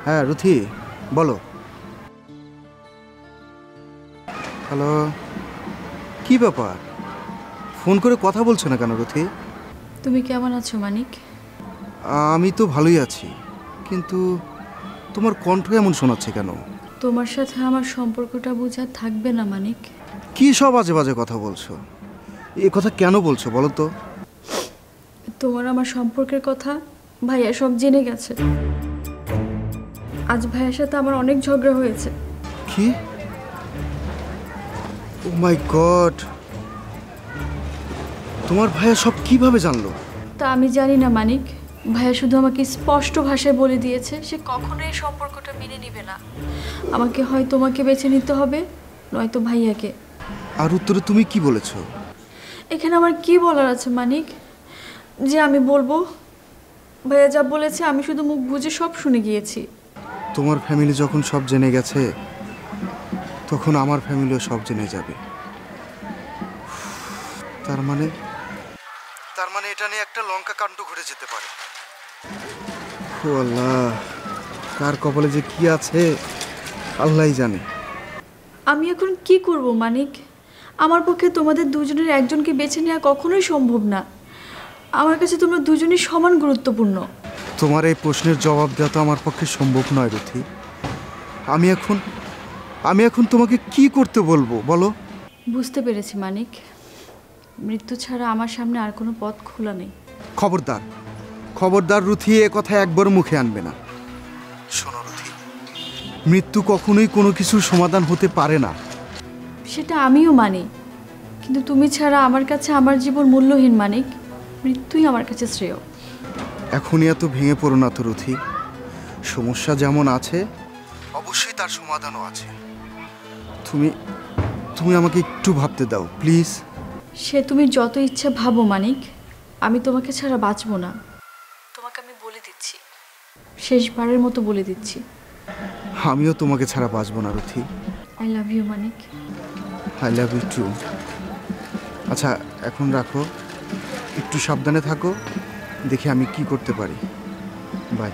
হ্যাঁ রুথি, বলো। হ্যালো, কি ব্যাপার? ফোন করে কথা বলছো না কেন রুথি? তুমি কেমন আছো মানিক? আমি তো ভালোই আছি, কিন্তু তোমার কণ্ঠ এমন শোনাচ্ছে কেন? তোমার সাথে আমার সম্পর্কটা বোঝা থাকবে না মানিক। কি সব আজে বাজে কথা বলছো? এ কথা কেন বলছো বলো তো? তোমার আমার সম্পর্কের কথা ভাইয়া সব জেনে গেছে। আজ ভাইয়ার সাথে আমার অনেক ঝগড়া হয়েছে। কি? ও মাই গড, তোমার ভাইয়া সব কিভাবে জানলো? তা আমি জানি না মানিক। ভাইয়া শুধু আমাকে স্পষ্ট ভাষায় বলে দিয়েছে সে কখনোই এই সম্পর্কটা মেনে নেবে না। আমাকে হয় তোমাকে বেছে নিতে হবে, নয়তো ভাইয়াকে। আর উত্তরে তুমি কি বলেছো? এখানে আমার কি বলার আছে মানিক যে আমি বলবো? ভাইয়া যা বলেছে আমি শুধু মুখ বুজে সব শুনে গিয়েছি। তোমার ফ্যামিলি যখন সব জেনে গেছে, তখন আমার ফ্যামিলিও সব জেনে যাবে। তার মানে এটা নিয়ে একটা লঙ্কা কাণ্ড ঘটে যেতে পারে। ও আল্লাহ, কার কপালে যে কি আছে আল্লাহই জানে। আমি এখন কি করব মানিক? আমার পক্ষে তোমাদের দুজনের একজনকে বেছে নেওয়া কখনোই সম্ভব না। আমার কাছে তোমরা দুজনই সমান গুরুত্বপূর্ণ। তোমার এই প্রশ্নের জবাব দেওয়া তো আমার পক্ষে সম্ভব নয় রথি। আমি এখন তোমাকে কি করতে বলবো বলো? বুঝতে পেরেছি মানিক, মৃত্যু ছাড়া আমার সামনে আর কোনো পথ খোলা নেই। খবরদার, খবরদার রুথি, এ কথা একবার মুখে আনবে না। শোনো রুথি, মৃত্যু কখনোই কোনো কিছুর সমাধান হতে পারে না। সেটা আমিও মানি, কিন্তু তুমি ছাড়া আমার কাছে আমার জীবন মূল্যহীন মানিক। মৃত্যুই আমার কাছে শ্রেয়। এখনই এত ভেঙে পড়ো না তো রুথি। সমস্যা যেমন আছে, অবশ্যই তার সমাধানও আছে। তুমি আমাকে একটু ভাবতে দাও প্লিজ। সে তুমি যত ইচ্ছা ভাবো মানিক, আমি তোমাকে ছাড়া বাঁচবো না। তোমাকে আমি বলে দিচ্ছি, শেষবারের মতো বলে দিচ্ছি, আমিও তোমাকে ছাড়া বাঁচবো না Ruthi. I love you Manik. I love you too. আচ্ছা এখন রাখো, একটু সাবধানে থাকো, দেখি আমি কি করতে পারি। বাই।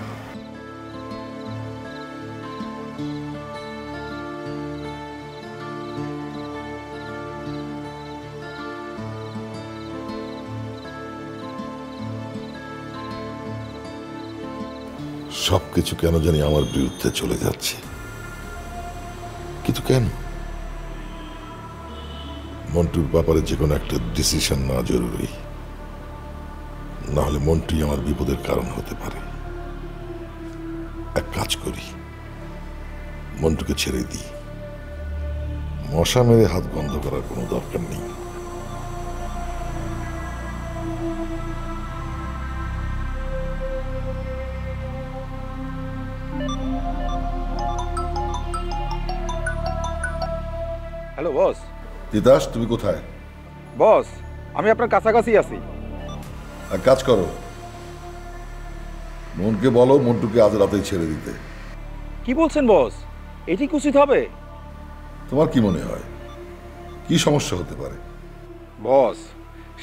সবকিছু কেন জানি আমার বিরুদ্ধে চলে যাচ্ছে, কিন্তু কেন? মন্টুর ব্যাপারে যে কোনো একটা ডিসিশন নেওয়া জরুরি, না হলে মন্টুই আমার বিপদের কারণ হতে পারে। এক কাজ করি, মন্টুকে ছেড়ে দিই। মশা মেরে হাত বন্ধ করার কোনো দরকার নেই। Hello boss. তিতাস, তুমি কোথায়? বস, আমি আপনার কাছাকাছি আছি। এক কাজ করো, মনকে বলো মন্টুকে আজ রাতেই ছেড়ে দিতে। কি বলছেন বস? এটি কি উচিত হবে? তোমার কি মনে হয় কি সমস্যা হতে পারে? বস,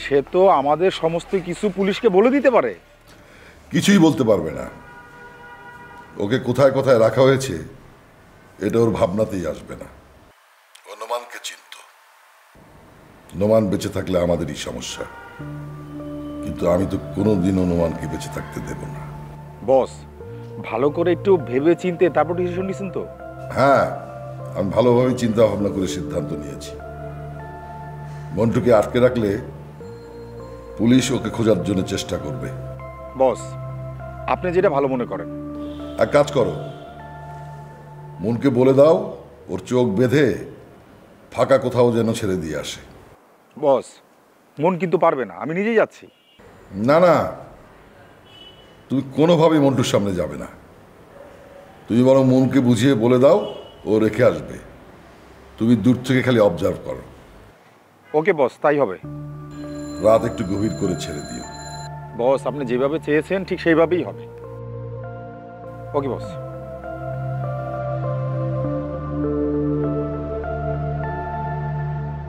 সে তো আমাদের সমস্ত কিছু পুলিশকে বলে দিতে পারে। কিছুই বলতে পারবে না। ওকে কোথায় কোথায় রাখা হয়েছে এটা ওর ভাবনাতেই আসবে না। ও নোমানকে চিনত। নোমান বেঁচে থাকলে আমাদেরই সমস্যা, কিন্তু আমি তো কোনোদিনও নোমানকে বেঁচে থাকতে দেব না। বস, ভালো করে একটু ভেবে চিনতে তারপর ডিসিশন নিছেন তো? হ্যাঁ, আমি ভালোভাবে চিন্তা ভাবনা করে সিদ্ধান্ত নিয়েছি। মন্টুকে আটকে রাখলে পুলিশ ওকে খোঁজার জন্য চেষ্টা করবে। বস, আপনি যেটা ভালো মনে করেন। এক কাজ করো, মনকে বলে দাও ওর চোখ বেঁধে ফাঁকা কোথাও যেন ছেড়ে দিয়ে আসে। বস, মন কিন্তু পারবে না, আমি নিজেই যাচ্ছি। না না, তুমি কোনোভাবেই মন্টুর সামনে যাবে না। তুমি বরং মনকে বুঝিয়ে বলে দাও ও রেখে আসবে। তুমি দূর থেকে খালি অবজার্ভ করো। ওকে বস, তাই হবে। রাত একটু গভীর করে ছেড়ে দিও। বস, আপনি যেভাবে চেয়েছেন ঠিক সেইভাবেই হবে। ওকে বস।